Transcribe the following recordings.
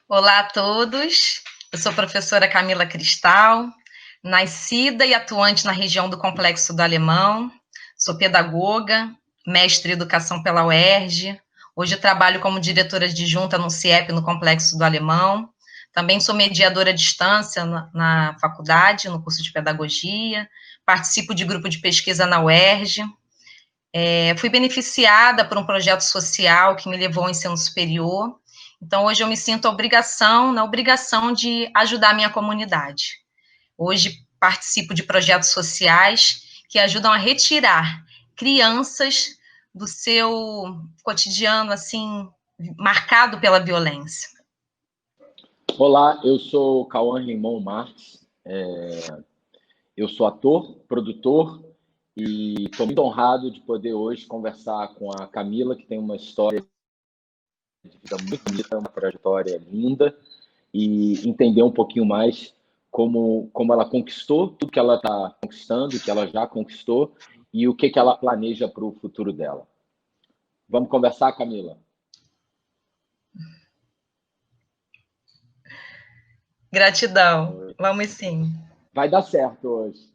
Olá a todos, eu sou a professora Camila Cristal, nascida e atuante na região do Complexo do Alemão, sou pedagoga, mestre em educação pela UERJ, hoje trabalho como diretora adjunta no CIEP no Complexo do Alemão, também sou mediadora à distância na faculdade, no curso de pedagogia, participo de grupo de pesquisa na UERJ, fui beneficiada por um projeto social que me levou ao ensino superior. Então, hoje eu me sinto na obrigação de ajudar a minha comunidade. Hoje participo de projetos sociais que ajudam a retirar crianças do seu cotidiano, assim, marcado pela violência. Olá, eu sou Cauã Raymond Marques, eu sou ator, produtor e estou muito honrado de poder hoje conversar com a Camila, que tem uma história de vida muito bonita, uma trajetória linda, e entender um pouquinho mais como ela conquistou tudo que ela está conquistando, que ela já conquistou, e o que ela planeja para o futuro dela. Vamos conversar, Camila? Gratidão, vamos sim. Vai dar certo hoje.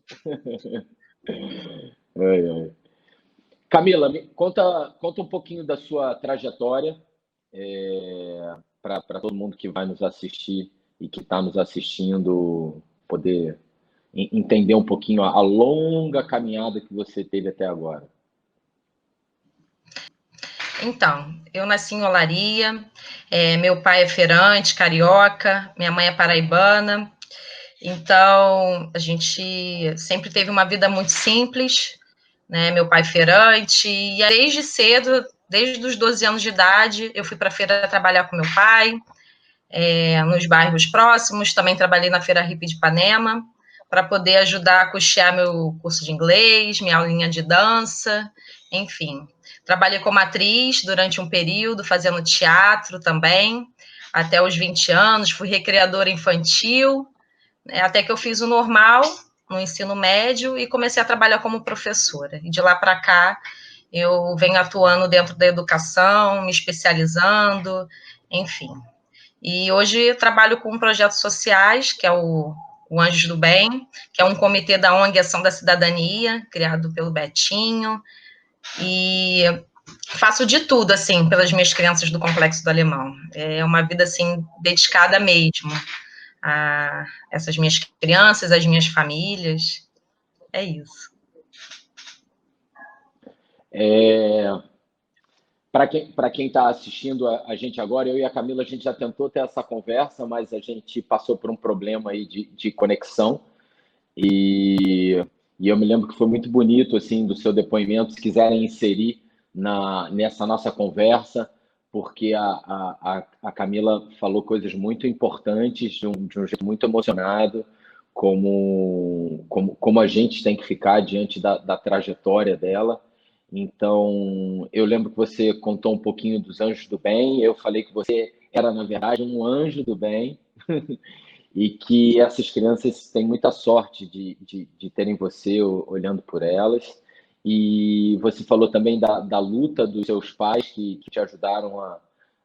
Camila, conta um pouquinho da sua trajetória, para todo mundo que vai nos assistir e que está nos assistindo poder entender um pouquinho a longa caminhada que você teve até agora. Então, eu nasci em Olaria, meu pai é feirante, carioca, minha mãe é paraibana, então a gente sempre teve uma vida muito simples, né? Meu pai feirante, e desde cedo, desde os 12 anos de idade, eu fui para a feira trabalhar com meu pai, nos bairros próximos, também trabalhei na Feira Hippie de Ipanema, para poder ajudar a custear meu curso de inglês, minha aulinha de dança, enfim. Trabalhei como atriz durante um período, fazendo teatro também, até os 20 anos, fui recreadora infantil, até que eu fiz o normal, no ensino médio, e comecei a trabalhar como professora. E de lá para cá, eu venho atuando dentro da educação, me especializando, enfim. E hoje eu trabalho com projetos sociais, que é o Anjos do Bem, que é um comitê da ONG Ação da Cidadania, criado pelo Betinho, e faço de tudo, assim, pelas minhas crianças do Complexo do Alemão. É uma vida, assim, dedicada mesmo a essas minhas crianças, às minhas famílias. É isso. Para quem está assistindo a gente agora, eu e a Camila, a gente já tentou ter essa conversa, mas a gente passou por um problema aí de conexão. E eu me lembro que foi muito bonito, assim, do seu depoimento, se quiserem inserir nessa nossa conversa, porque a Camila falou coisas muito importantes, de um jeito muito emocionado, como a gente tem que ficar diante da trajetória dela. Então, eu lembro que você contou um pouquinho dos Anjos do Bem, eu falei que você era, na verdade, um anjo do bem, e que essas crianças têm muita sorte de terem você olhando por elas. E você falou também da luta dos seus pais que te ajudaram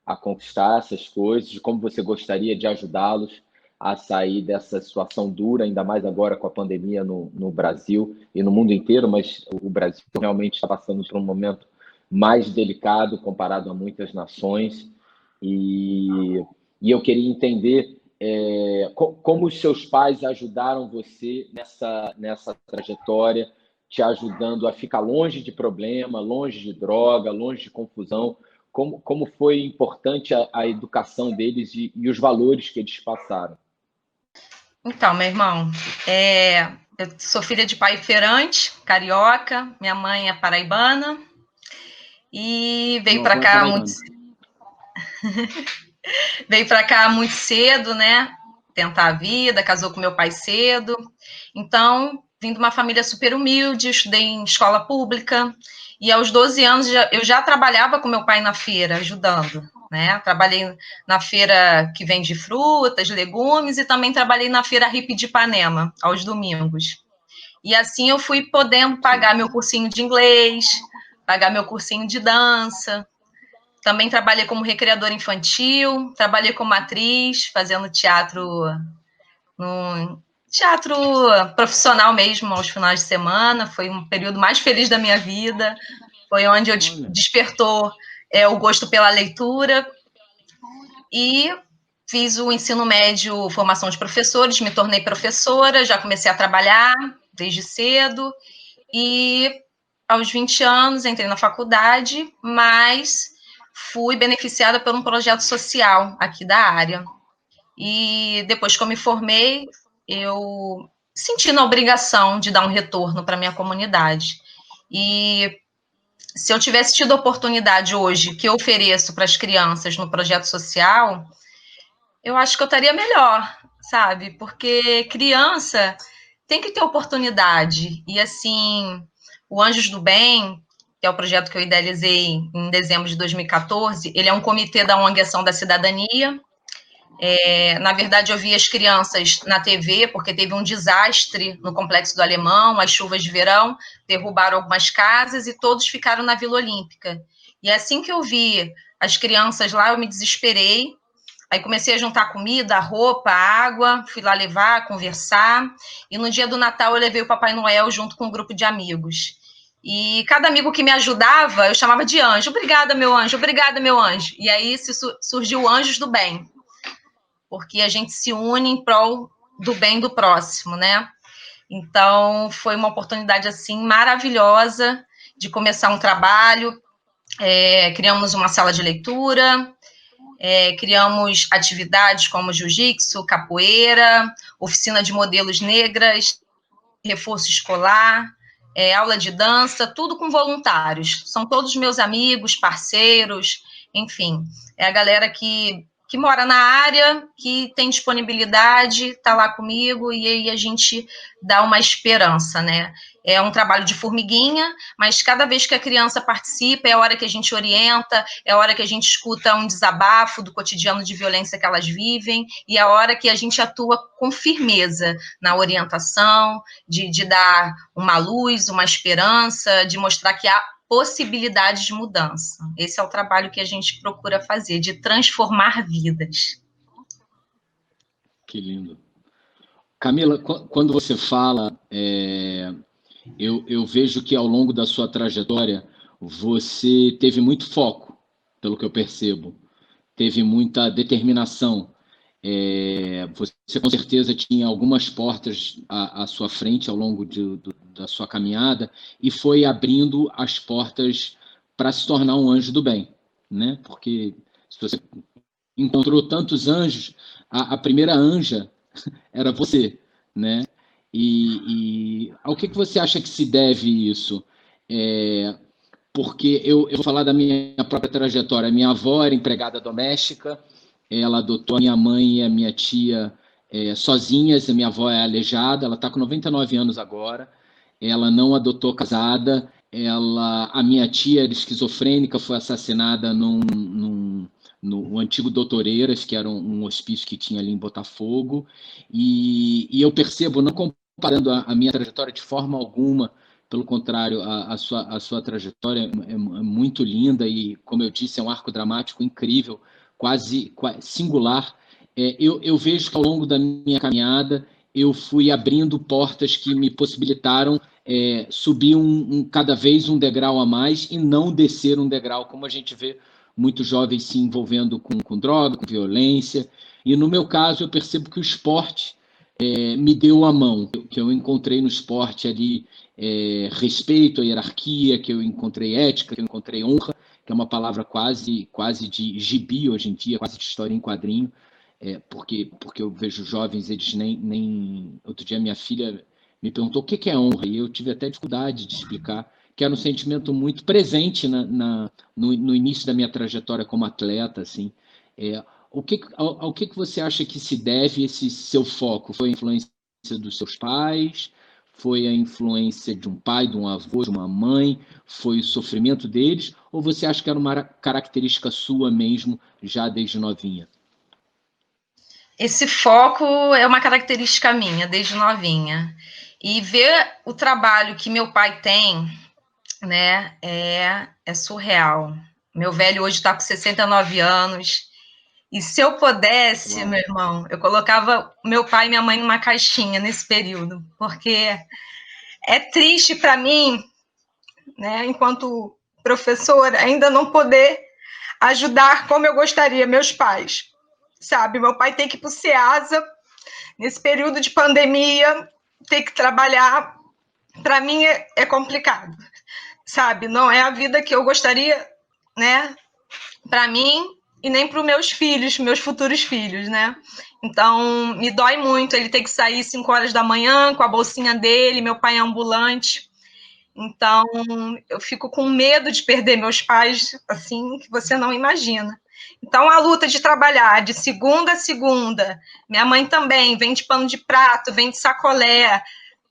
a conquistar essas coisas, de como você gostaria de ajudá-los a sair dessa situação dura, ainda mais agora com a pandemia no Brasil e no mundo inteiro, mas o Brasil realmente está passando por um momento mais delicado comparado a muitas nações. E eu queria entender como os seus pais ajudaram você nessa trajetória, te ajudando a ficar longe de problema, longe de droga, longe de confusão. Como foi importante a educação deles e os valores que eles passaram? Então, meu irmão, eu sou filha de pai feirante, carioca, minha mãe é paraibana, e veio para cá muito veio para cá muito cedo, né? Tentar a vida, casou com meu pai cedo. Então, vim de uma família super humilde, estudei em escola pública, e aos 12 anos eu já trabalhava com meu pai na feira, ajudando. né? Trabalhei na feira que vende frutas, legumes, e também trabalhei na feira hippie de Ipanema, aos domingos. E assim eu fui podendo pagar meu cursinho de inglês, pagar meu cursinho de dança. Também trabalhei como recreadora infantil, trabalhei como atriz, fazendo no teatro profissional mesmo, aos finais de semana. Foi um período mais feliz da minha vida. Foi onde eu despertou o gosto pela leitura. E fiz o ensino médio, formação de professores, me tornei professora, já comecei a trabalhar desde cedo. E aos 20 anos entrei na faculdade, mas fui beneficiada por um projeto social aqui da área. E depois que eu me formei, eu senti na obrigação de dar um retorno para a minha comunidade. E se eu tivesse tido a oportunidade hoje que eu ofereço para as crianças no projeto social, eu acho que eu estaria melhor, sabe? Porque criança tem que ter oportunidade. E assim, o Anjos do Bem, que é o projeto que eu idealizei em dezembro de 2014, ele é um comitê da ONG Ação da Cidadania. Na verdade, eu vi as crianças na TV, porque teve um desastre no Complexo do Alemão, as chuvas de verão derrubaram algumas casas e todos ficaram na Vila Olímpica. E assim que eu vi as crianças lá, eu me desesperei. Aí comecei a juntar comida, roupa, água, fui lá levar, conversar. E no dia do Natal eu levei o Papai Noel junto com um grupo de amigos. E cada amigo que me ajudava, eu chamava de anjo. Obrigada, meu anjo, obrigada, meu anjo. E aí surgiu Anjos do Bem, porque a gente se une em prol do bem do próximo, né? Então, foi uma oportunidade, assim, maravilhosa de começar um trabalho. Criamos uma sala de leitura, criamos atividades como jiu-jitsu, capoeira, oficina de modelos negras, reforço escolar, aula de dança, tudo com voluntários. São todos meus amigos, parceiros, enfim, é a galera que mora na área, que tem disponibilidade, está lá comigo, e aí a gente dá uma esperança, né? É um trabalho de formiguinha, mas cada vez que a criança participa, é a hora que a gente orienta, é a hora que a gente escuta um desabafo do cotidiano de violência que elas vivem, e é a hora que a gente atua com firmeza na orientação, de dar uma luz, uma esperança, de mostrar que há possibilidade de mudança. Esse é o trabalho que a gente procura fazer, de transformar vidas. Que lindo. Camila, quando você fala, eu vejo que ao longo da sua trajetória você teve muito foco, pelo que eu percebo, teve muita determinação. Você com certeza tinha algumas portas à sua frente ao longo da sua caminhada e foi abrindo as portas para se tornar um anjo do bem, né? Porque se você encontrou tantos anjos, a primeira anja era você, né? E ao que você acha que se deve isso? Porque eu vou falar da minha própria trajetória. Minha avó era empregada doméstica, ela adotou a minha mãe e a minha tia sozinhas. A minha avó é aleijada, ela está com 99 anos agora. Ela não adotou casada. A minha tia era esquizofrênica, foi assassinada no antigo Doutoreiras, que era um hospício que tinha ali em Botafogo. E eu percebo, não comparando a minha trajetória de forma alguma, pelo contrário, a sua trajetória é muito linda e, como eu disse, é um arco dramático incrível, quase singular. Eu vejo que ao longo da minha caminhada eu fui abrindo portas que me possibilitaram subir cada vez um degrau a mais e não descer um degrau, como a gente vê muitos jovens se envolvendo com droga, com violência. E no meu caso eu percebo que o esporte me deu a mão, que eu encontrei no esporte ali respeito à hierarquia, que eu encontrei ética, que eu encontrei honra, que é uma palavra quase de gibi hoje em dia, quase de história em quadrinho, porque eu vejo jovens, eles nem... Outro dia minha filha me perguntou o que é honra, e eu tive até dificuldade de explicar, que era um sentimento muito presente no início da minha trajetória como atleta, assim. Ao que você acha que se deve esse seu foco? Foi a influência dos seus pais? Foi a influência de um pai, de um avô, de uma mãe? Foi o sofrimento deles? Ou você acha que era uma característica sua mesmo, já desde novinha? Esse foco é uma característica minha, desde novinha. E ver o trabalho que meu pai tem, né, é surreal. Meu velho hoje está com 69 anos. E se eu pudesse, Uau. meu irmão, eu colocava meu pai e minha mãe numa caixinha nesse período, porque é triste para mim, né, enquanto professora, ainda não poder ajudar como eu gostaria meus pais, sabe? Meu pai tem que ir para o SEASA nesse período de pandemia, ter que trabalhar, para mim é complicado, sabe? Não é a vida que eu gostaria, né, para mim e nem para os meus filhos, meus futuros filhos, né? Então, me dói muito ele ter que sair 5 horas da manhã com a bolsinha dele, meu pai é ambulante. Então, eu fico com medo de perder meus pais, assim, que você não imagina. Então, a luta de trabalhar de segunda a segunda, minha mãe também vem de pano de prato, vem de sacolé,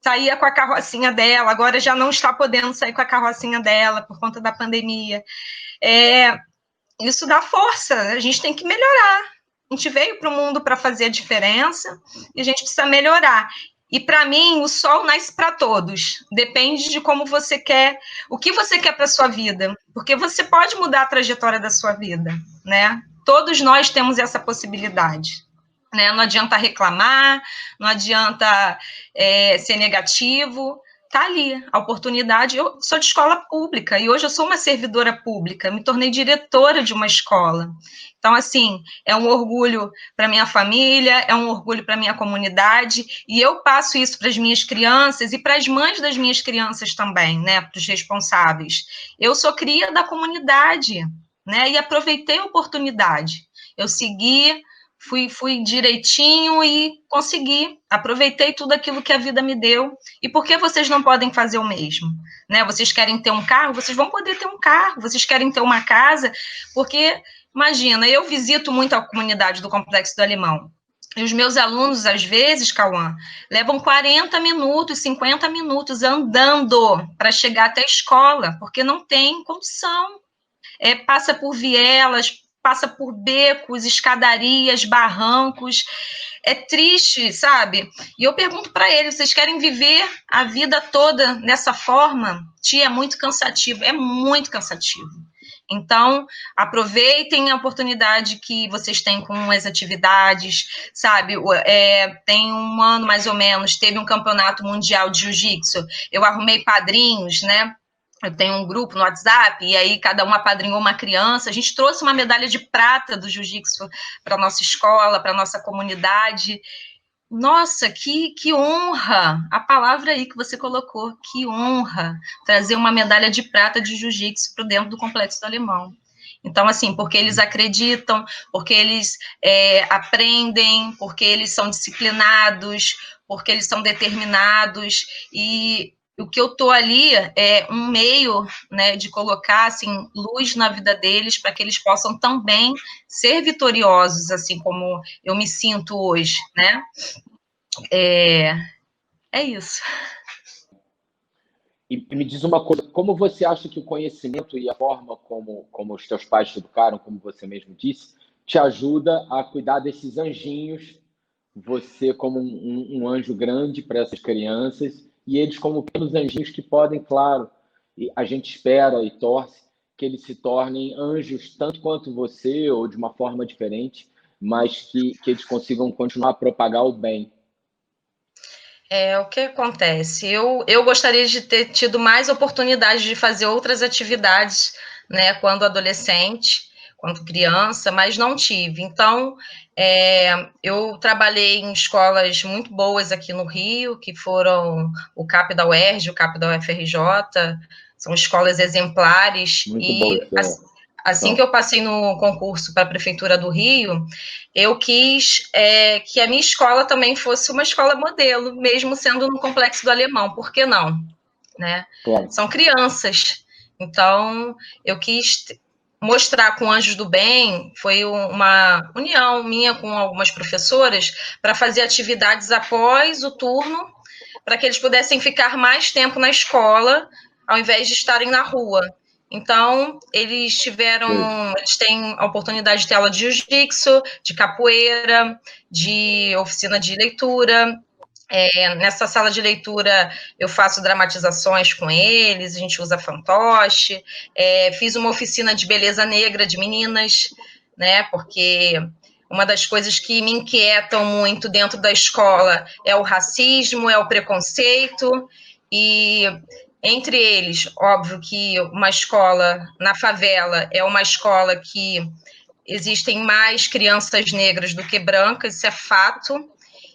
saía com a carrocinha dela, agora já não está podendo sair com a carrocinha dela por conta da pandemia. Isso dá força, a gente tem que melhorar. A gente veio para o mundo para fazer a diferença e a gente precisa melhorar. E para mim, o sol nasce para todos. Depende de como você quer, o que você quer para sua vida, porque você pode mudar a trajetória da sua vida, né? Todos nós temos essa possibilidade. Né? Não adianta reclamar, não adianta ser negativo. Tá ali a oportunidade. Eu sou de escola pública e hoje eu sou uma servidora pública, me tornei diretora de uma escola. Então, assim, é um orgulho para minha família, é um orgulho para minha comunidade, e eu passo isso para as minhas crianças e para as mães das minhas crianças também, né, para os responsáveis. Eu sou cria da comunidade, né, e aproveitei a oportunidade. Eu segui, fui direitinho e consegui, aproveitei tudo aquilo que a vida me deu. E por que vocês não podem fazer o mesmo? Né? Vocês querem ter um carro? Vocês vão poder ter um carro. Vocês querem ter uma casa? Porque, imagina, eu visito muito a comunidade do Complexo do Alemão. E os meus alunos, às vezes, Cauã, levam 40 minutos, 50 minutos andando para chegar até a escola, porque não tem condição. Passa por vielas, passa por becos, escadarias, barrancos. É triste, sabe? E eu pergunto para eles, vocês querem viver a vida toda dessa forma? Tia, é muito cansativo, é muito cansativo. Então, aproveitem a oportunidade que vocês têm com as atividades, sabe? Tem um ano, mais ou menos, teve um campeonato mundial de jiu-jitsu, eu arrumei padrinhos, né? Eu tenho um grupo no WhatsApp, e aí cada um apadrinhou uma criança. A gente trouxe uma medalha de prata do jiu-jitsu para a nossa escola, para a nossa comunidade. Nossa, que honra! A palavra aí que você colocou, que honra trazer uma medalha de prata de jiu-jitsu para dentro do Complexo do Alemão. Então, assim, porque eles acreditam, porque eles aprendem, porque eles são disciplinados, porque eles são determinados, e o que eu estou ali é um meio, né, de colocar assim, luz na vida deles para que eles possam também ser vitoriosos, assim como eu me sinto hoje, né? É isso. E me diz uma coisa, como você acha que o conhecimento e a forma como os teus pais te educaram, como você mesmo disse, te ajuda a cuidar desses anjinhos, você como um anjo grande para essas crianças, e eles como pequenos anjinhos que podem, claro, e a gente espera e torce que eles se tornem anjos tanto quanto você, ou de uma forma diferente, mas que eles consigam continuar a propagar o bem. O que acontece? Eu gostaria de ter tido mais oportunidade de fazer outras atividades, né, quando adolescente, quando criança, mas não tive. Então, eu trabalhei em escolas muito boas aqui no Rio, que foram o CAP da UERJ, o CAP da UFRJ, são escolas exemplares, Muito bom e isso. assim que eu passei no concurso para a Prefeitura do Rio, eu quis que a minha escola também fosse uma escola modelo, mesmo sendo no Complexo do Alemão, por que não? Né? Claro. São crianças, então eu quis mostrar com Anjos do Bem, foi uma união minha com algumas professoras, para fazer atividades após o turno, para que eles pudessem ficar mais tempo na escola, ao invés de estarem na rua. Então, eles têm a oportunidade de ter aula de jiu-jitsu, de capoeira, de oficina de leitura. Nessa sala de leitura, eu faço dramatizações com eles, a gente usa fantoche. Fiz uma oficina de beleza negra de meninas, né? Porque uma das coisas que me inquietam muito dentro da escola é o racismo, é o preconceito, e entre eles, óbvio que uma escola na favela é uma escola que existem mais crianças negras do que brancas, isso é fato,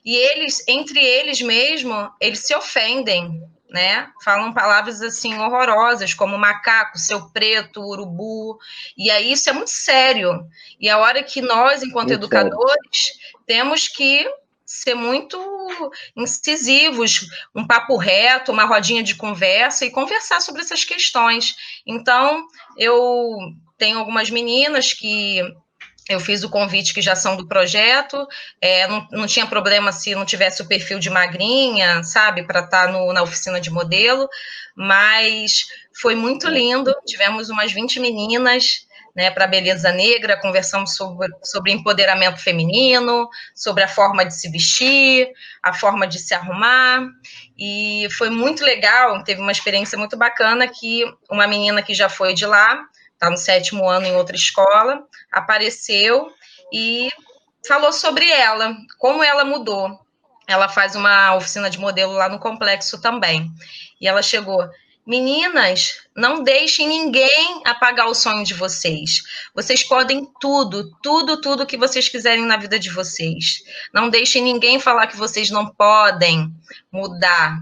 e eles, entre eles mesmo, eles se ofendem, né? Falam palavras assim horrorosas, como macaco, seu preto, urubu, e aí isso é muito sério. E a hora que nós, enquanto Muito educadores, temos que ser muito incisivos, um papo reto, uma rodinha de conversa e conversar sobre essas questões. Então, eu tenho algumas meninas que eu fiz o convite, que já são do projeto, não tinha problema se não tivesse o perfil de magrinha, sabe, para estar na oficina de modelo, mas foi muito lindo, tivemos umas 20 meninas, né, para Beleza Negra, conversamos sobre empoderamento feminino, sobre a forma de se vestir, a forma de se arrumar, e foi muito legal, teve uma experiência muito bacana, que uma menina que já foi de lá, está no 7º ano em outra escola, apareceu e falou sobre ela, como ela mudou. Ela faz uma oficina de modelo lá no complexo também. E ela chegou: meninas, não deixem ninguém apagar o sonho de vocês. Vocês podem tudo, tudo, tudo que vocês quiserem na vida de vocês. Não deixem ninguém falar que vocês não podem mudar.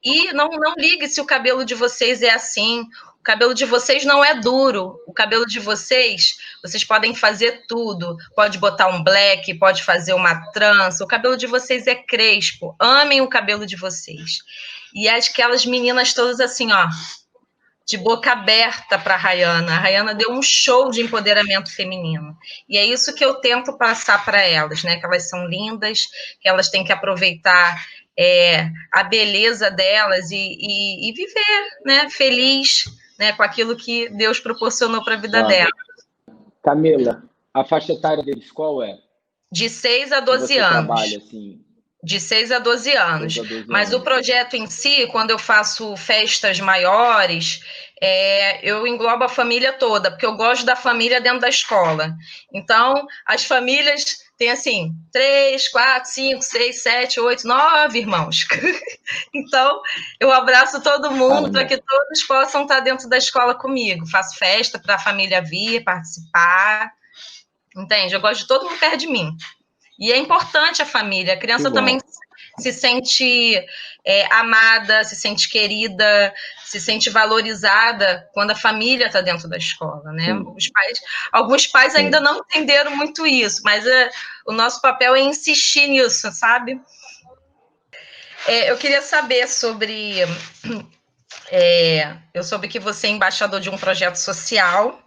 E não ligue se o cabelo de vocês é assim. O cabelo de vocês não é duro. O cabelo de vocês podem fazer tudo. Pode botar um black, pode fazer uma trança. O cabelo de vocês é crespo. Amem o cabelo de vocês. E aquelas meninas todas assim, ó, de boca aberta para a Rayana. A Rayana deu um show de empoderamento feminino. E é isso que eu tento passar para elas, né? Que elas são lindas, que elas têm que aproveitar a beleza delas e viver, né? Feliz, né? Com aquilo que Deus proporcionou para a vida delas. Camila, a faixa etária deles qual é? De 6 a 12 anos. Trabalha, assim... De 6 a 12 anos. Mas o projeto em si, quando eu faço festas maiores, eu englobo a família toda, porque eu gosto da família dentro da escola. Então, as famílias têm, assim, 3, 4, 5, 6, 7, 8, 9 irmãos. Então, eu abraço todo mundo para que todos possam estar dentro da escola comigo. Faço festa para a família vir, participar. Entende? Eu gosto de todo mundo perto de mim. E é importante a família. A criança também se sente amada, se sente querida, se sente valorizada quando a família está dentro da escola, né? Alguns pais ainda não entenderam muito isso, mas o nosso papel é insistir nisso, sabe? Eu queria saber sobre... eu soube que você é embaixador de um projeto social,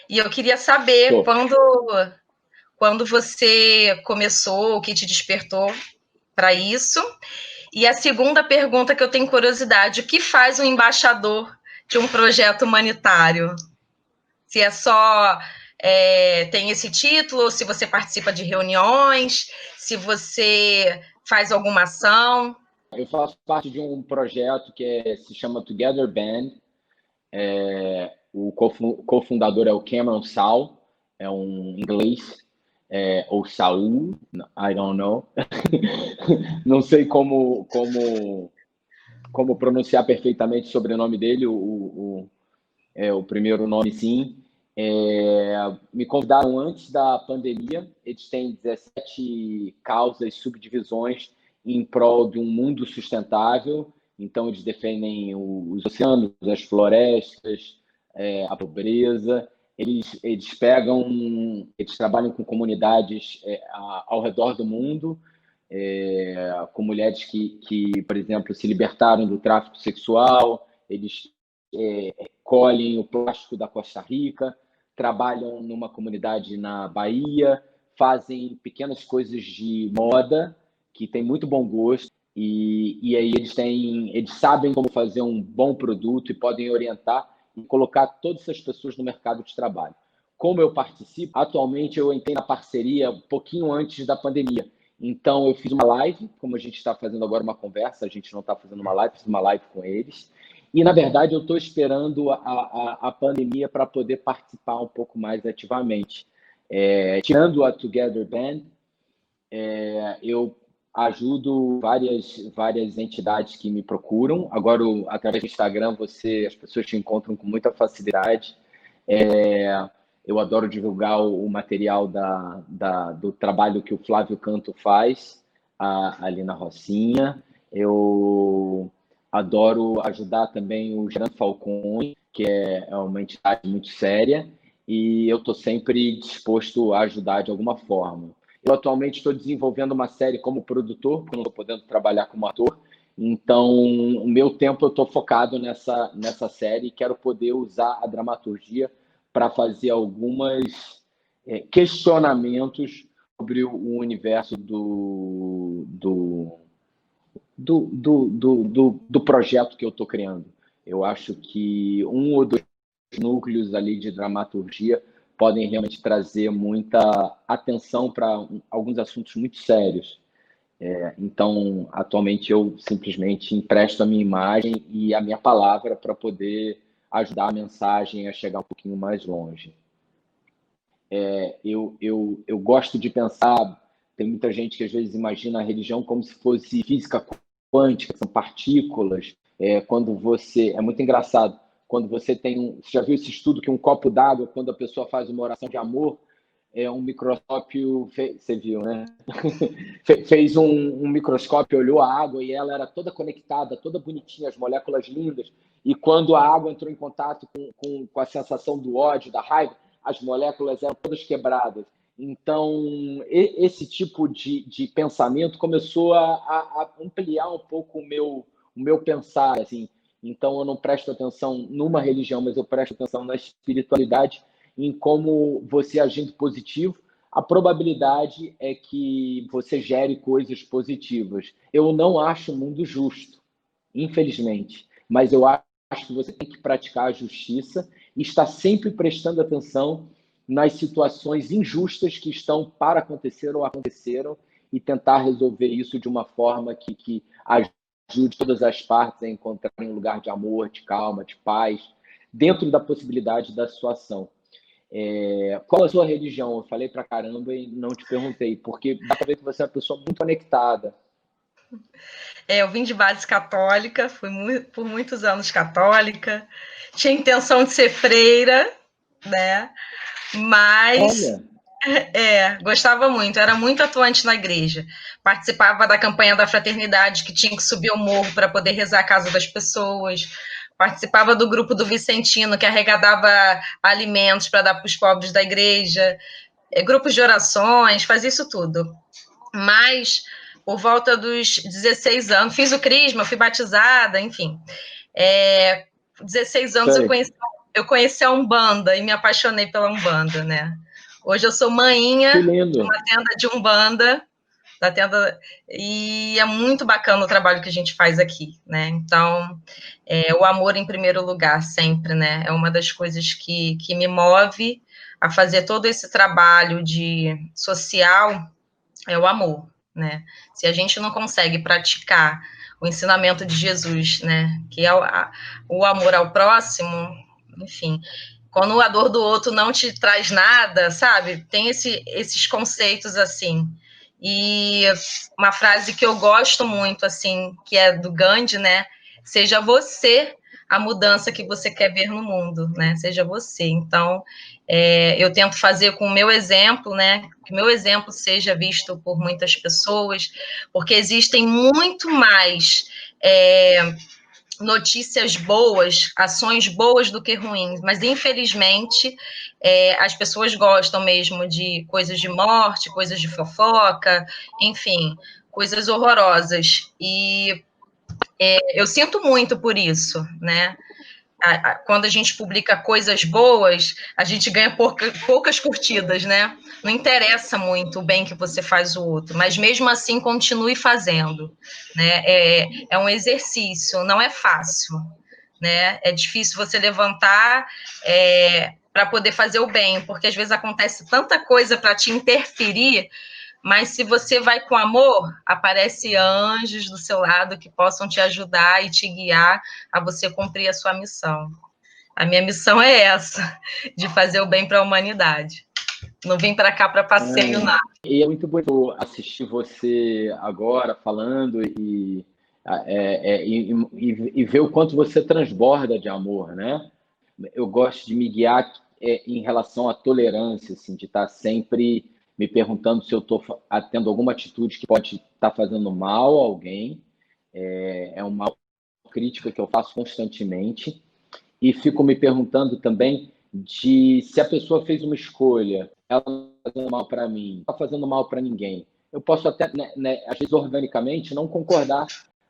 e eu queria saber quando você começou, o que te despertou para isso. E a segunda pergunta que eu tenho curiosidade: o que faz um embaixador de um projeto humanitário? Se é só tem esse título, ou se você participa de reuniões, se você faz alguma ação? Eu faço parte de um projeto que se chama Together Band. O cofundador é o Cameron Saul, é um inglês, ou Saul, I don't know. Não sei como pronunciar perfeitamente o sobrenome dele, o primeiro nome, sim. Me convidaram antes da pandemia. Eles têm 17 causas, subdivisões em prol de um mundo sustentável. Então, eles defendem os oceanos, as florestas, a pobreza. Eles trabalham com comunidades ao redor do mundo, com mulheres que, por exemplo, se libertaram do tráfico sexual. Eles colhem o plástico da Costa Rica, trabalham numa comunidade na Bahia, fazem pequenas coisas de moda que tem muito bom gosto. e aí eles sabem como fazer um bom produto e podem orientar e colocar todas essas pessoas no mercado de trabalho. Como eu participo, atualmente eu entrei na parceria um pouquinho antes da pandemia. Então, eu fiz uma live, como a gente está fazendo agora uma conversa, a gente não está fazendo uma live, fiz uma live com eles. E, na verdade, eu estou esperando a pandemia para poder participar um pouco mais ativamente. Tirando a Together Band, eu ajudo várias entidades que me procuram. Agora, através do Instagram, as pessoas te encontram com muita facilidade. Eu adoro divulgar o material do trabalho que o Flávio Canto faz ali na Rocinha. Eu adoro ajudar também o Gerando Falcone, que é uma entidade muito séria, e eu estou sempre disposto a ajudar de alguma forma. Eu atualmente estou desenvolvendo uma série como produtor, porque não estou podendo trabalhar como ator. Então, o meu tempo eu estou focado nessa série e quero poder usar a dramaturgia para fazer alguns questionamentos sobre o universo do projeto que eu estou criando. Eu acho que um ou dois núcleos ali de dramaturgia podem realmente trazer muita atenção para alguns assuntos muito sérios. Então, atualmente, eu simplesmente empresto a minha imagem e a minha palavra para poder ajudar a mensagem a chegar um pouquinho mais longe. Eu gosto de pensar, tem muita gente que às vezes imagina a religião como se fosse física quântica, são partículas. É muito engraçado, quando você você já viu esse estudo que um copo d'água, quando a pessoa faz uma oração de amor, um microscópio, você viu, né? Fez um microscópio, olhou a água e ela era toda conectada, toda bonitinha, as moléculas lindas. E quando a água entrou em contato com a sensação do ódio, da raiva, as moléculas eram todas quebradas. Então, esse tipo de pensamento começou a ampliar um pouco o meu pensar, assim. Então, eu não presto atenção numa religião, mas eu presto atenção na espiritualidade, em como você agindo positivo, a probabilidade é que você gere coisas positivas. Eu não acho o mundo justo, infelizmente, mas eu acho que você tem que praticar a justiça e estar sempre prestando atenção nas situações injustas que estão para acontecer ou aconteceram e tentar resolver isso de uma forma que ajude todas as partes a encontrarem um lugar de amor, de calma, de paz, dentro da possibilidade da situação. Qual a sua religião? Eu falei pra caramba e não te perguntei, porque dá pra ver que você é uma pessoa muito conectada. Eu vim de base católica, fui por muitos anos católica, tinha intenção de ser freira, né? Mas gostava muito, era muito atuante na igreja. Participava da campanha da fraternidade, que tinha que subir o morro para poder rezar a casa das pessoas. Participava do grupo do Vicentino, que arrecadava alimentos para dar para os pobres da igreja. Grupos de orações, fazia isso tudo. Mas, por volta dos 16 anos, fiz o crisma, fui batizada, enfim. 16 anos eu conheci a Umbanda e me apaixonei pela Umbanda, né? Hoje eu sou mainha de uma tenda de Umbanda, e é muito bacana o trabalho que a gente faz aqui, né? Então, o amor em primeiro lugar, sempre, né? É uma das coisas que me move a fazer todo esse trabalho de social, é o amor, né? Se a gente não consegue praticar o ensinamento de Jesus, né? Que é o amor ao próximo, enfim, quando a dor do outro não te traz nada, sabe? Tem esses conceitos assim. E uma frase que eu gosto muito, assim, que é do Gandhi, né? Seja você a mudança que você quer ver no mundo, né? Seja você. Então, eu tento fazer com o meu exemplo, né? Que o meu exemplo seja visto por muitas pessoas, porque existem muito mais notícias boas, ações boas do que ruins, mas infelizmente as pessoas gostam mesmo de coisas de morte, coisas de fofoca, enfim, coisas horrorosas. E eu sinto muito por isso, né? quando a gente publica coisas boas, a gente ganha poucas curtidas, né? Não interessa muito o bem que você faz o outro, mas mesmo assim continue fazendo, né? É um exercício, não é fácil, né? É difícil você levantar para poder fazer o bem, porque às vezes acontece tanta coisa para te interferir, mas se você vai com amor, aparece anjos do seu lado que possam te ajudar e te guiar a você cumprir a sua missão. A minha missão é essa, de fazer o bem para a humanidade. Não vim para cá para passeio, nada. E é muito bonito assistir você agora falando e ver o quanto você transborda de amor, né? Eu gosto de me guiar em relação à tolerância, assim, de estar sempre me perguntando se eu estou tendo alguma atitude que pode estar fazendo mal a alguém. É uma crítica que eu faço constantemente. E fico me perguntando também de se a pessoa fez uma escolha, ela está fazendo mal para mim, não está fazendo mal para ninguém. Eu posso até, às vezes, organicamente, não concordar,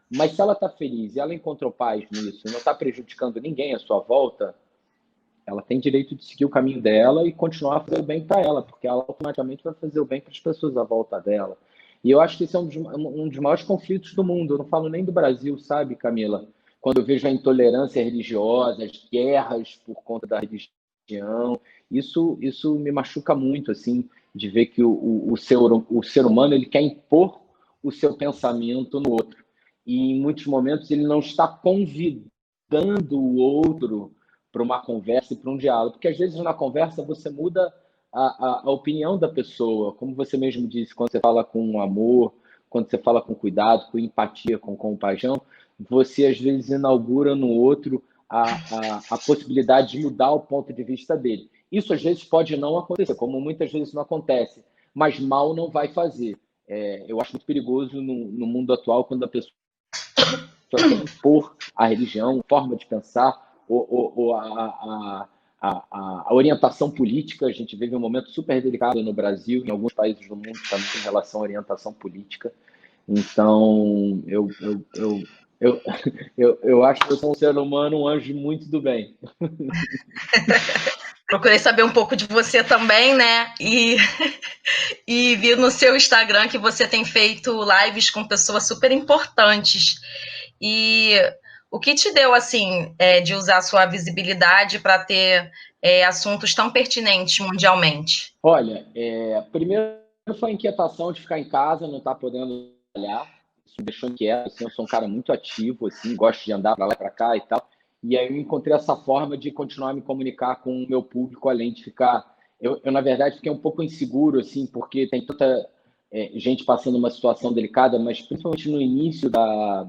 mas se ela está feliz e ela encontrou paz nisso, não está prejudicando ninguém à sua volta, ela tem direito de seguir o caminho dela e continuar a fazer o bem para ela, porque ela automaticamente vai fazer o bem para as pessoas à volta dela. E eu acho que esse é um dos maiores conflitos do mundo. Eu não falo nem do Brasil, sabe, Camila? Quando eu vejo a intolerância religiosa, as guerras por conta da religião, isso me machuca muito, assim, de ver que o ser humano ele quer impor o seu pensamento no outro. E em muitos momentos ele não está convidando o outro para uma conversa e para um diálogo, porque às vezes na conversa você muda a opinião da pessoa, como você mesmo disse, quando você fala com amor, quando você fala com cuidado, com empatia, com compaixão, você às vezes inaugura no outro a possibilidade de mudar o ponto de vista dele. Isso às vezes pode não acontecer, como muitas vezes não acontece, mas mal não vai fazer. Eu acho muito perigoso no mundo atual quando a pessoa quer impor a religião, forma de pensar, ou a orientação política. A gente vive um momento super delicado no Brasil, em alguns países do mundo também, em relação à orientação política. Então, eu acho que eu sou um ser humano, um anjo muito do bem. Procurei saber um pouco de você também, né? E vi no seu Instagram que você tem feito lives com pessoas super importantes. E o que te deu, assim, de usar a sua visibilidade para ter assuntos tão pertinentes mundialmente? Olha, primeiro foi a inquietação de ficar em casa, não estar podendo trabalhar. Isso me deixou inquieto. Assim, eu sou um cara muito ativo, assim, gosto de andar para lá e para cá e tal. E aí eu encontrei essa forma de continuar a me comunicar com o meu público, além de ficar... na verdade, fiquei um pouco inseguro, assim, porque tem tanta gente passando uma situação delicada, mas principalmente no início da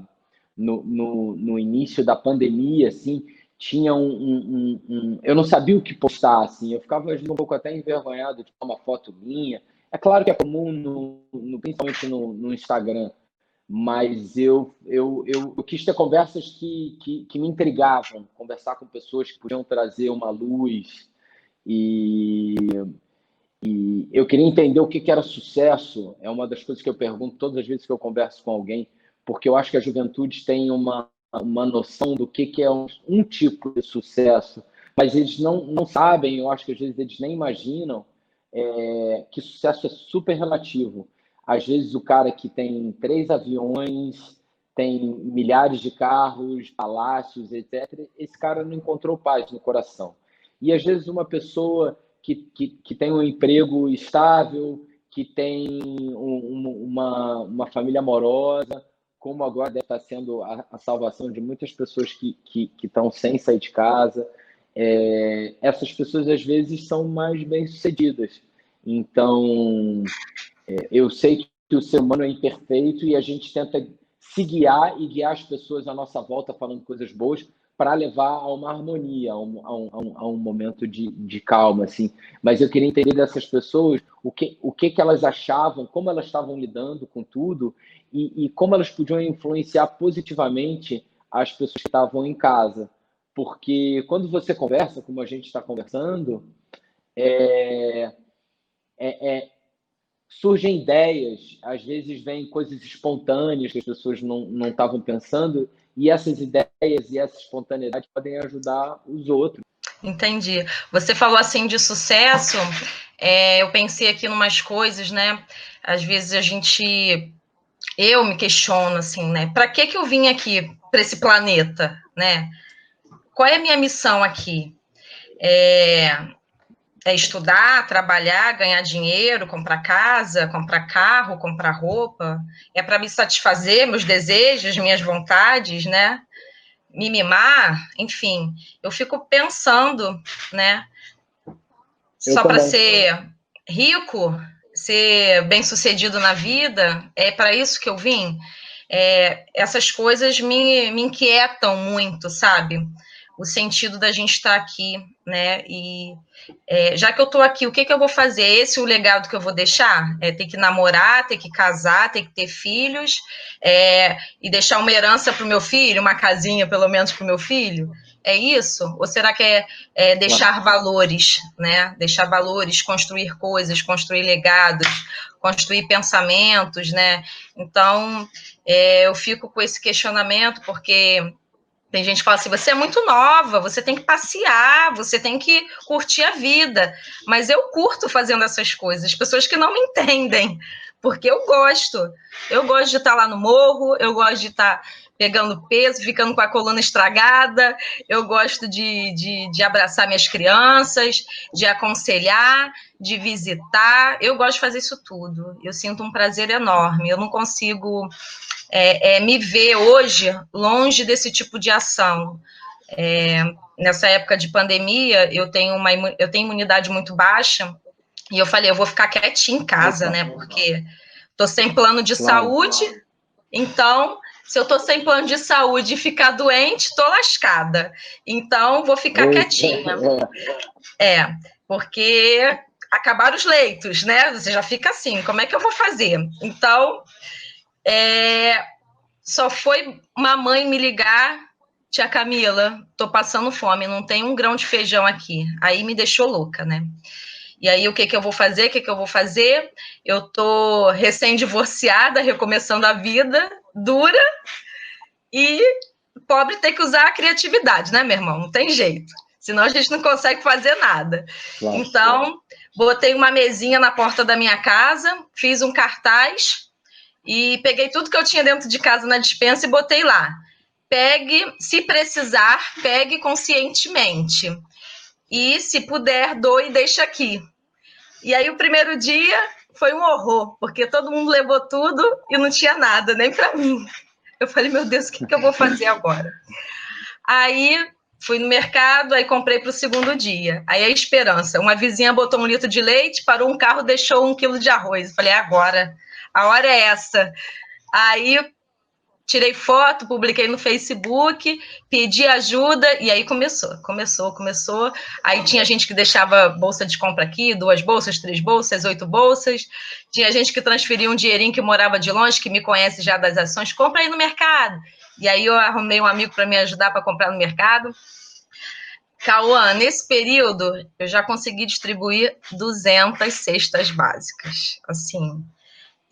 pandemia, assim, tinha eu não sabia o que postar, assim, eu ficava um pouco até envergonhado de ter uma foto minha. É claro que é comum, principalmente no Instagram, mas eu quis ter conversas que me intrigavam, conversar com pessoas que podiam trazer uma luz, e eu queria entender o que era sucesso. É uma das coisas que eu pergunto todas as vezes que eu converso com alguém, porque eu acho que a juventude tem uma noção do que é um tipo de sucesso, mas eles não sabem, eu acho que às vezes eles nem imaginam que sucesso é super relativo. Às vezes o cara que tem 3 aviões, tem milhares de carros, palácios, etc., esse cara não encontrou paz no coração. E às vezes uma pessoa que tem um emprego estável, que tem uma família amorosa, como agora deve estar sendo a salvação de muitas pessoas que estão sem sair de casa. Essas pessoas, às vezes, são mais bem-sucedidas. Então, eu sei que o ser humano é imperfeito e a gente tenta se guiar e guiar as pessoas à nossa volta falando coisas boas para levar a uma harmonia, a um momento de calma, assim. Mas eu queria entender dessas pessoas o que elas achavam, como elas estavam lidando com tudo e como elas podiam influenciar positivamente as pessoas que estavam em casa. Porque quando você conversa, como a gente está conversando, é, surgem ideias, às vezes vêm coisas espontâneas que as pessoas não estavam pensando, e essas ideias e essa espontaneidade podem ajudar os outros. Entendi. Você falou assim de sucesso, eu pensei aqui em umas coisas, né? Às vezes eu me questiono assim, né? Para que eu vim aqui para esse planeta, né? Qual é a minha missão aqui? É estudar, trabalhar, ganhar dinheiro, comprar casa, comprar carro, comprar roupa? É para me satisfazer meus desejos, minhas vontades, né? Me mimar, enfim. Eu fico pensando, né? Eu Só para também. ser rico, ser bem-sucedido na vida, é para isso que eu vim? Essas coisas me inquietam muito, sabe? O sentido da gente estar aqui, né? E já que eu estou aqui, o que eu vou fazer? Esse é o legado que eu vou deixar? Ter que namorar, ter que casar, ter que ter filhos, e deixar uma herança para o meu filho, uma casinha pelo menos para o meu filho? É isso? Ou será que é deixar valores, né? Deixar valores, construir coisas, construir legados, construir pensamentos, né? Então, eu fico com esse questionamento, porque tem gente que fala assim, você é muito nova, você tem que passear, você tem que curtir a vida. Mas eu curto fazendo essas coisas, as pessoas que não me entendem, porque eu gosto. Eu gosto de estar lá no morro, eu gosto de estar pegando peso, ficando com a coluna estragada, eu gosto de abraçar minhas crianças, de aconselhar, de visitar. Eu gosto de fazer isso tudo. Eu sinto um prazer enorme. Eu não consigo me ver hoje longe desse tipo de ação. Nessa época de pandemia, eu tenho imunidade muito baixa, e eu falei, eu vou ficar quietinha em casa, né? Porque estou sem plano de saúde, então, se eu estou sem plano de saúde e ficar doente, estou lascada. Então, vou ficar quietinha. Porque acabaram os leitos, né? Você já fica assim, como é que eu vou fazer? Então, só foi uma mãe me ligar, tia Camila, tô passando fome, não tem um grão de feijão aqui. Aí me deixou louca, né? E aí, o que eu vou fazer? Eu tô recém-divorciada, recomeçando a vida, dura, e pobre tem que usar a criatividade, né, meu irmão? Não tem jeito. Senão a gente não consegue fazer nada. Claro. Então, botei uma mesinha na porta da minha casa, fiz um cartaz e peguei tudo que eu tinha dentro de casa na despensa e botei lá. Pegue, se precisar, pegue conscientemente. E, se puder, doe e deixe aqui. E aí, o primeiro dia foi um horror, porque todo mundo levou tudo e não tinha nada, nem para mim. Eu falei, meu Deus, o que eu vou fazer agora? Aí, fui no mercado, aí comprei para o segundo dia. Aí, a esperança. Uma vizinha botou 1 litro de leite, parou um carro, deixou 1 quilo de arroz. Eu falei, agora, a hora é essa. Aí, tirei foto, publiquei no Facebook, pedi ajuda, e aí começou. Aí tinha gente que deixava bolsa de compra aqui, 2 bolsas, 3 bolsas, 8 bolsas. Tinha gente que transferia um dinheirinho que morava de longe, que me conhece já das ações, compra aí no mercado. E aí eu arrumei um amigo para me ajudar para comprar no mercado. Cauã, nesse período, eu já consegui distribuir 200 cestas básicas, assim.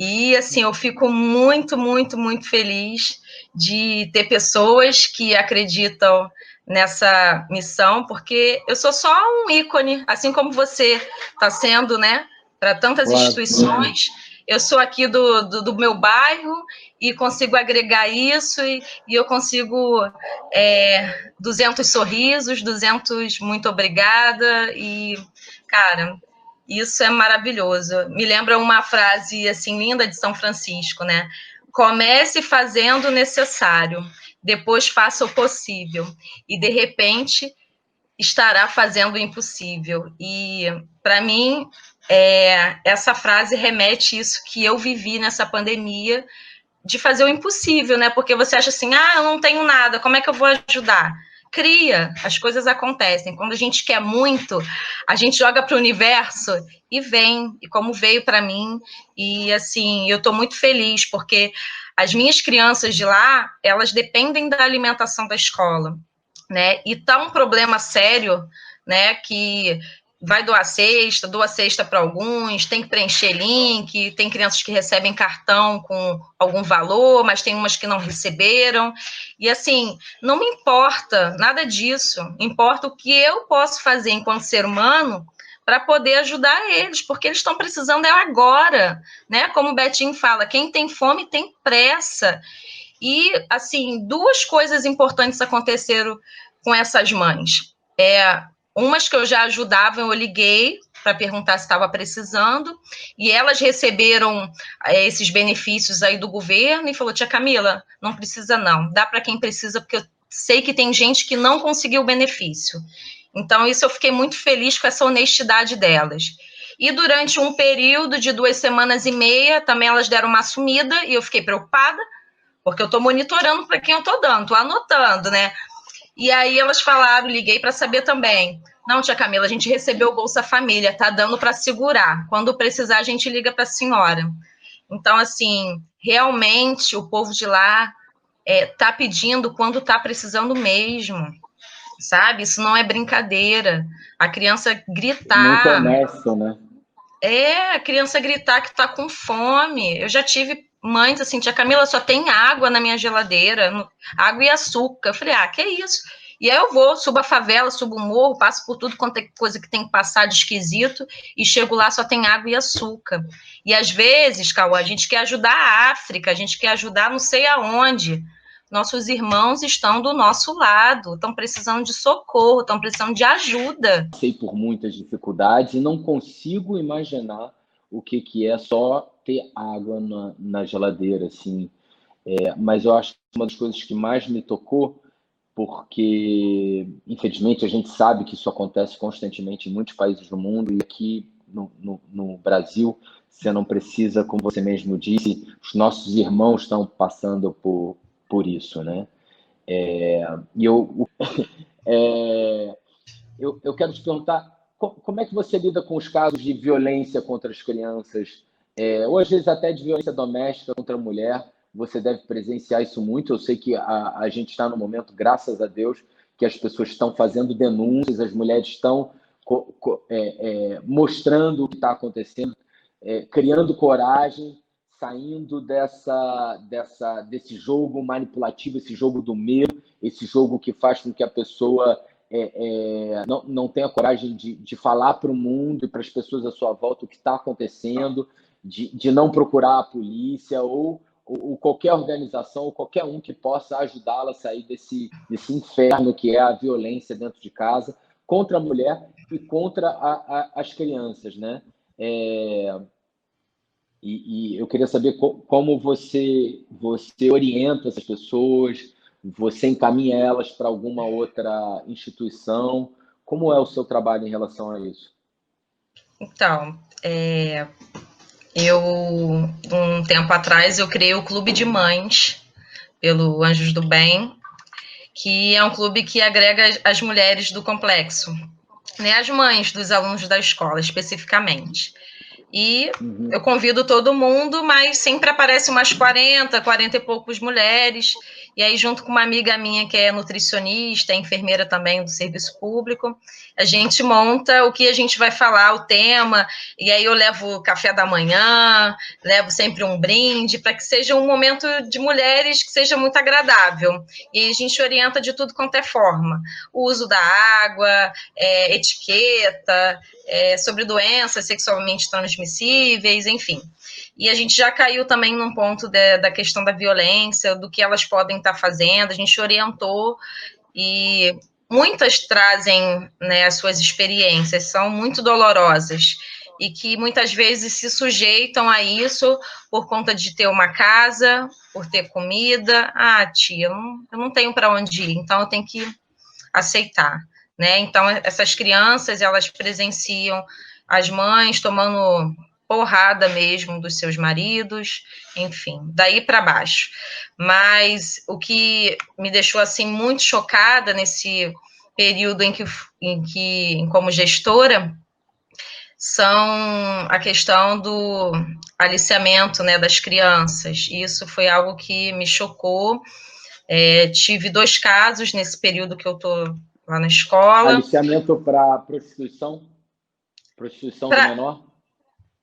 E, assim, eu fico muito, muito, muito feliz de ter pessoas que acreditam nessa missão, porque eu sou só um ícone, assim como você está sendo, né, para tantas instituições. Eu sou aqui do meu bairro e consigo agregar isso, e eu consigo 200 sorrisos, 200 muito obrigada, e, cara, isso é maravilhoso. Me lembra uma frase assim linda de São Francisco, né? Comece fazendo o necessário, depois faça o possível, e de repente estará fazendo o impossível. E para mim, essa frase remete isso que eu vivi nessa pandemia, de fazer o impossível, né? Porque você acha assim, eu não tenho nada, como é que eu vou ajudar? Cria, as coisas acontecem. Quando a gente quer muito, a gente joga para o universo e vem, e como veio para mim. E, assim, eu estou muito feliz, porque as minhas crianças de lá, elas dependem da alimentação da escola, né? E tá um problema sério, né, que vai doa cesta para alguns, tem que preencher link, tem crianças que recebem cartão com algum valor, mas tem umas que não receberam, e assim, não me importa nada disso, importa o que eu posso fazer enquanto ser humano para poder ajudar eles, porque eles estão precisando agora, né? Como o Betinho fala, quem tem fome tem pressa. E, assim, duas coisas importantes aconteceram com essas mães. Umas que eu já ajudava, eu liguei para perguntar se estava precisando, e elas receberam esses benefícios aí do governo, e falou, tia Camila, não precisa não, dá para quem precisa, porque eu sei que tem gente que não conseguiu o benefício. Então, isso eu fiquei muito feliz com essa honestidade delas. E durante um período de 2 semanas e meia, também elas deram uma sumida, e eu fiquei preocupada, porque eu estou monitorando para quem eu estou dando, estou anotando, né? E aí elas falaram, liguei para saber também. Não, tia Camila, a gente recebeu o Bolsa Família, tá dando para segurar. Quando precisar, a gente liga para a senhora. Então, assim, realmente o povo de lá tá pedindo quando tá precisando mesmo, sabe? Isso não é brincadeira. A criança Muito gritar. honesto, né? A criança gritar que tá com fome. Eu já tive mães assim, tia Camila, só tem água na minha geladeira, água e açúcar. Eu falei, que isso? E aí eu vou, subo a favela, subo o morro, passo por tudo quanto é coisa que tem que passar de esquisito, e chego lá, só tem água e açúcar. E às vezes, Cauã, a gente quer ajudar a África, a gente quer ajudar não sei aonde. Nossos irmãos estão do nosso lado, estão precisando de socorro, estão precisando de ajuda. Passei por muitas dificuldades e não consigo imaginar o que é só ter água na geladeira, assim. Mas eu acho que uma das coisas que mais me tocou, porque, infelizmente, a gente sabe que isso acontece constantemente em muitos países do mundo, e aqui no Brasil, você não precisa, como você mesmo disse, os nossos irmãos estão passando por isso, né? E eu quero te perguntar, como é que você lida com os casos de violência contra as crianças, ou às vezes até de violência doméstica contra a mulher? Você deve presenciar isso muito. Eu sei que a gente está no momento, graças a Deus, que as pessoas estão fazendo denúncias, as mulheres estão mostrando o que está acontecendo, criando coragem, saindo desse jogo manipulativo, esse jogo do medo, esse jogo que faz com que a pessoa não tenha coragem de falar para o mundo e para as pessoas à sua volta o que está acontecendo, de não procurar a polícia ou qualquer organização ou qualquer um que possa ajudá-la a sair desse inferno que é a violência dentro de casa contra a mulher e contra as crianças, né? E eu queria saber como você orienta essas pessoas, você encaminha elas para alguma outra instituição. Como é o seu trabalho em relação a isso? Então, um tempo atrás, eu criei o Clube de Mães, pelo Anjos do Bem, que é um clube que agrega as mulheres do complexo, né, as mães dos alunos da escola, especificamente. E eu convido todo mundo, mas sempre aparece umas 40 e poucos mulheres. E aí, junto com uma amiga minha que é nutricionista, enfermeira também do serviço público, a gente monta o que a gente vai falar, o tema, e aí eu levo café da manhã, levo sempre um brinde, para que seja um momento de mulheres que seja muito agradável. E a gente orienta de tudo quanto é forma. O uso da água, etiqueta, sobre doenças sexualmente transmissíveis, enfim. E a gente já caiu também num ponto da questão da violência, do que elas podem estar fazendo, a gente orientou, e muitas trazem, né, as suas experiências, são muito dolorosas, e que muitas vezes se sujeitam a isso por conta de ter uma casa, por ter comida. Tia, eu não tenho para onde ir, então eu tenho que aceitar, né? Então, essas crianças, elas presenciam as mães tomando porrada mesmo dos seus maridos, enfim, daí para baixo. Mas o que me deixou, assim, muito chocada nesse período como gestora, são a questão do aliciamento, né, das crianças. Isso foi algo que me chocou. Tive 2 casos nesse período que eu estou lá na escola. Aliciamento para prostituição? Prostituição do menor?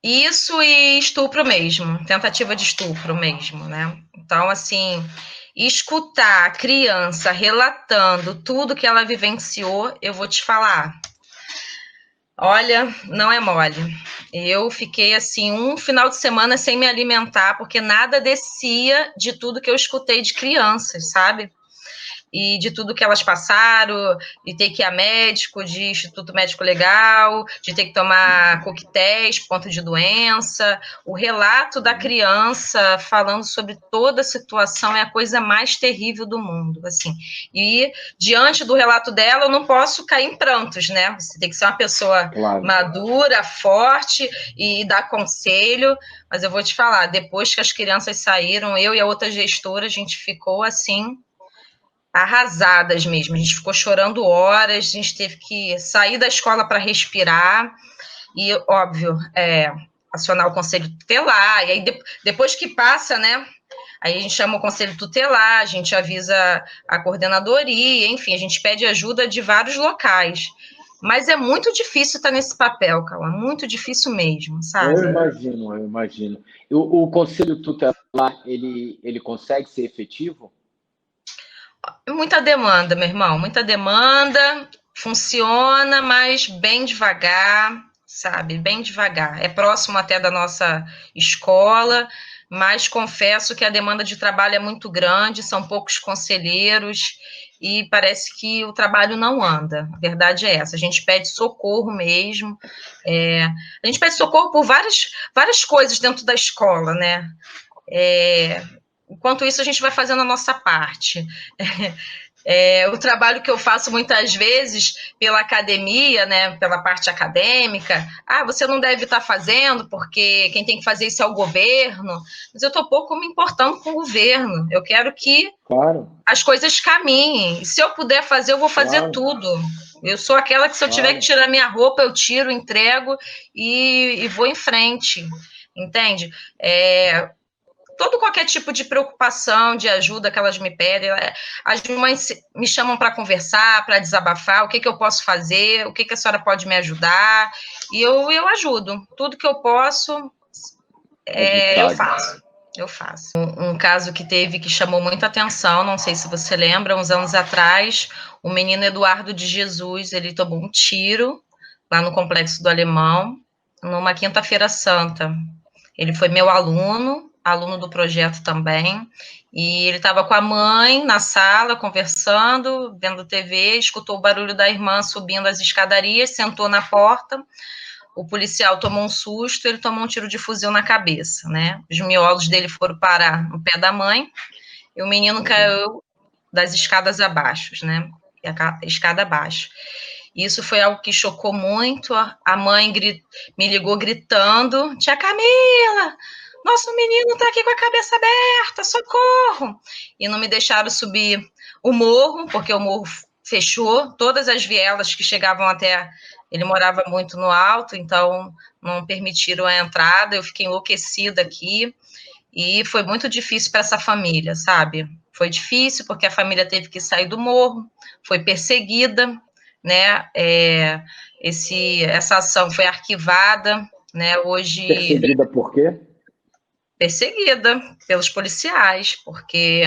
Isso e estupro mesmo, tentativa de estupro mesmo, né? Então, assim, escutar a criança relatando tudo que ela vivenciou, eu vou te falar. Olha, não é mole. Eu fiquei, assim, um final de semana sem me alimentar, porque nada descia de tudo que eu escutei de crianças, sabe? E de tudo que elas passaram, de ter que ir a médico, de Instituto Médico Legal, de ter que tomar coquetéis por conta de doença. O relato da criança falando sobre toda a situação é a coisa mais terrível do mundo, assim. E diante do relato dela, eu não posso cair em prantos, né? Você tem que ser uma pessoa madura, forte e dar conselho. Mas eu vou te falar, depois que as crianças saíram, eu e a outra gestora, a gente ficou assim arrasadas mesmo, a gente ficou chorando horas, a gente teve que sair da escola para respirar, e óbvio, acionar o conselho tutelar, e aí depois que passa, né, aí a gente chama o conselho tutelar, a gente avisa a coordenadoria, enfim, a gente pede ajuda de vários locais, mas é muito difícil estar nesse papel, Cauã, muito difícil mesmo, sabe? Eu imagino. O conselho tutelar, ele consegue ser efetivo? Muita demanda, meu irmão, muita demanda, funciona, mas bem devagar, sabe? Bem devagar. É próximo até da nossa escola, mas confesso que a demanda de trabalho é muito grande, são poucos conselheiros e parece que o trabalho não anda. A verdade é essa. A gente pede socorro mesmo. A gente pede socorro por várias coisas dentro da escola, né? Enquanto isso, a gente vai fazendo a nossa parte. O trabalho que eu faço muitas vezes pela academia, né, pela parte acadêmica, você não deve estar fazendo porque quem tem que fazer isso é o governo, mas eu estou pouco me importando com o governo, eu quero que as coisas caminhem, e se eu puder fazer, eu vou fazer tudo. Eu sou aquela que se eu tiver que tirar minha roupa, eu tiro, entrego e vou em frente, entende? Qualquer tipo de preocupação, de ajuda que elas me pedem, as mães me chamam para conversar, para desabafar, o que eu posso fazer, o que a senhora pode me ajudar, e eu ajudo, tudo que eu posso, eu faço. Um caso que teve, que chamou muita atenção, não sei se você lembra, uns anos atrás, o menino Eduardo de Jesus, ele tomou um tiro lá no Complexo do Alemão, numa quinta-feira santa. Ele foi meu aluno do projeto também, e ele estava com a mãe na sala, conversando, vendo TV, escutou o barulho da irmã subindo as escadarias, sentou na porta, o policial tomou um susto, ele tomou um tiro de fuzil na cabeça, né? Os miolos dele foram parar no pé da mãe, e o menino caiu das escadas abaixo, né? A escada abaixo. Isso foi algo que chocou muito, a mãe me ligou gritando, tia Camila, nosso menino está aqui com a cabeça aberta, socorro! E não me deixaram subir o morro, porque o morro fechou, todas as vielas que chegavam até... Ele morava muito no alto, então não permitiram a entrada, eu fiquei enlouquecida aqui, e foi muito difícil para essa família, sabe? Foi difícil porque a família teve que sair do morro, foi perseguida, né? Essa ação foi arquivada, né? Hoje... Perseguida por quê? Perseguida pelos policiais, porque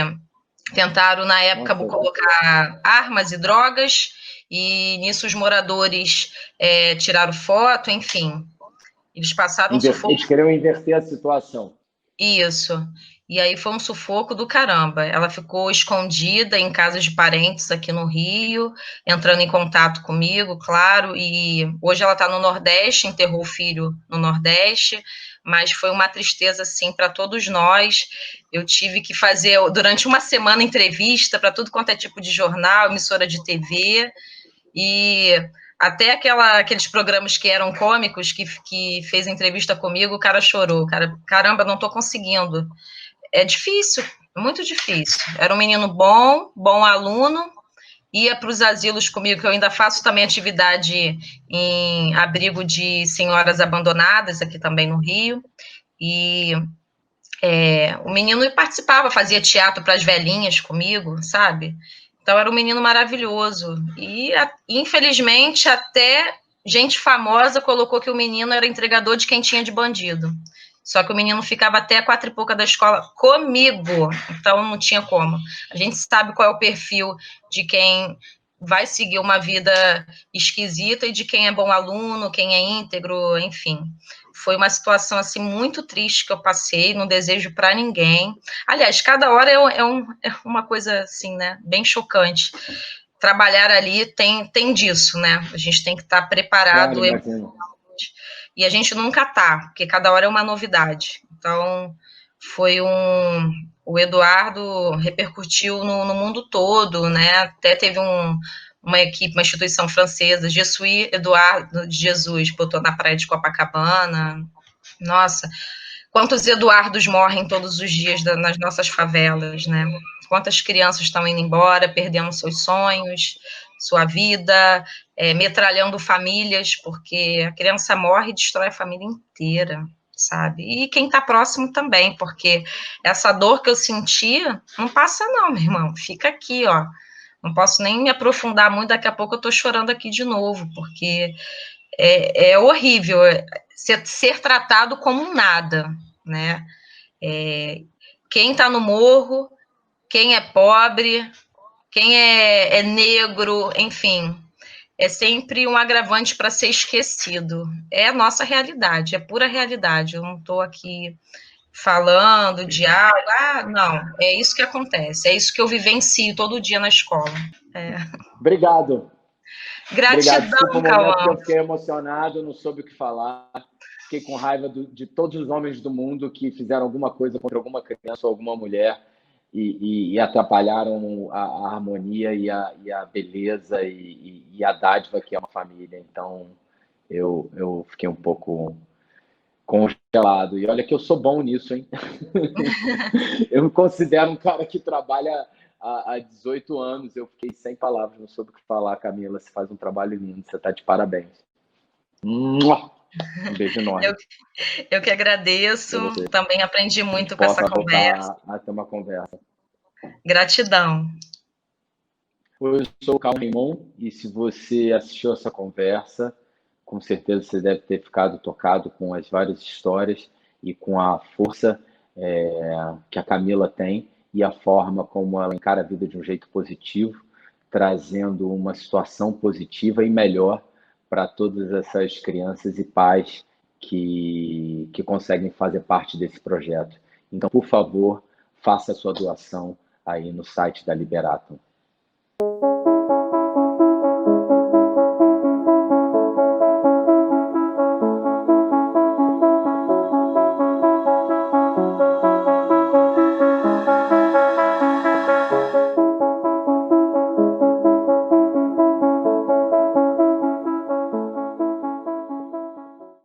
tentaram, na época, colocar armas e drogas, e nisso os moradores tiraram foto, enfim. Eles passaram um sufoco. Eles queriam inverter a situação. Isso. E aí foi um sufoco do caramba. Ela ficou escondida em casas de parentes aqui no Rio, entrando em contato comigo, claro, e hoje ela está no Nordeste, enterrou o filho no Nordeste, mas foi uma tristeza, assim, para todos nós. Eu tive que fazer, durante uma semana, entrevista para tudo quanto é tipo de jornal, emissora de TV, e até aqueles programas que eram cômicos, que fez entrevista comigo, o cara chorou, caramba, não estou conseguindo. É difícil, muito difícil. Era um menino bom aluno, ia para os asilos comigo, que eu ainda faço também atividade em abrigo de senhoras abandonadas, aqui também no Rio, e o menino participava, fazia teatro para as velhinhas comigo, sabe? Então, era um menino maravilhoso. E, infelizmente, até gente famosa colocou que o menino era entregador de quentinha de bandido. Só que o menino ficava até 4h30 da escola comigo, então não tinha como. A gente sabe qual é o perfil de quem vai seguir uma vida esquisita e de quem é bom aluno, quem é íntegro, enfim. Foi uma situação assim muito triste que eu passei, não desejo para ninguém. Aliás, cada hora é uma coisa assim, né, bem chocante. Trabalhar ali tem disso, né? A gente tem que estar preparado. Claro, imagino. E a gente nunca tá, porque cada hora é uma novidade. Então, foi o Eduardo repercutiu no mundo todo, né? Até teve uma equipe, uma instituição francesa, Jesuí Eduardo de Jesus, botou na praia de Copacabana. Nossa, quantos Eduardos morrem todos os dias nas nossas favelas, né? Quantas crianças estão indo embora, perdendo seus sonhos, sua vida, metralhando famílias, porque a criança morre e destrói a família inteira, sabe? E quem está próximo também, porque essa dor que eu sentia não passa não, meu irmão, fica aqui, ó. Não posso nem me aprofundar muito, daqui a pouco eu estou chorando aqui de novo, porque é horrível ser tratado como um nada, né? Quem está no morro, quem é pobre, quem é negro, enfim, é sempre um agravante para ser esquecido. É a nossa realidade, é pura realidade. Eu não estou aqui falando de algo, não, é isso que acontece, é isso que eu vivencio todo dia na escola. Obrigado. Obrigado. Desculpa Gratidão, o momento que Cauã. eu fiquei emocionado, não soube o que falar. Fiquei com raiva de todos os homens do mundo que fizeram alguma coisa contra alguma criança ou alguma mulher e atrapalharam a harmonia e a beleza e a dádiva que é uma família. Então, eu fiquei um pouco congelado. E olha que eu sou bom nisso, hein? Eu me considero um cara que trabalha há 18 anos. Eu fiquei sem palavras, não soube o que falar, Camila. Você faz um trabalho lindo, você está de parabéns. Um beijo enorme. Eu que agradeço, também aprendi muito com essa Possa conversa. voltar a ter uma conversa. Gratidão. Eu sou o Cauã Raymond e se você assistiu essa conversa, com certeza você deve ter ficado tocado com as várias histórias e com a força que a Camila tem e a forma como ela encara a vida de um jeito positivo, trazendo uma situação positiva e melhor para todas essas crianças e pais que conseguem fazer parte desse projeto. Então, por favor, faça a sua doação aí no site da Liberatum.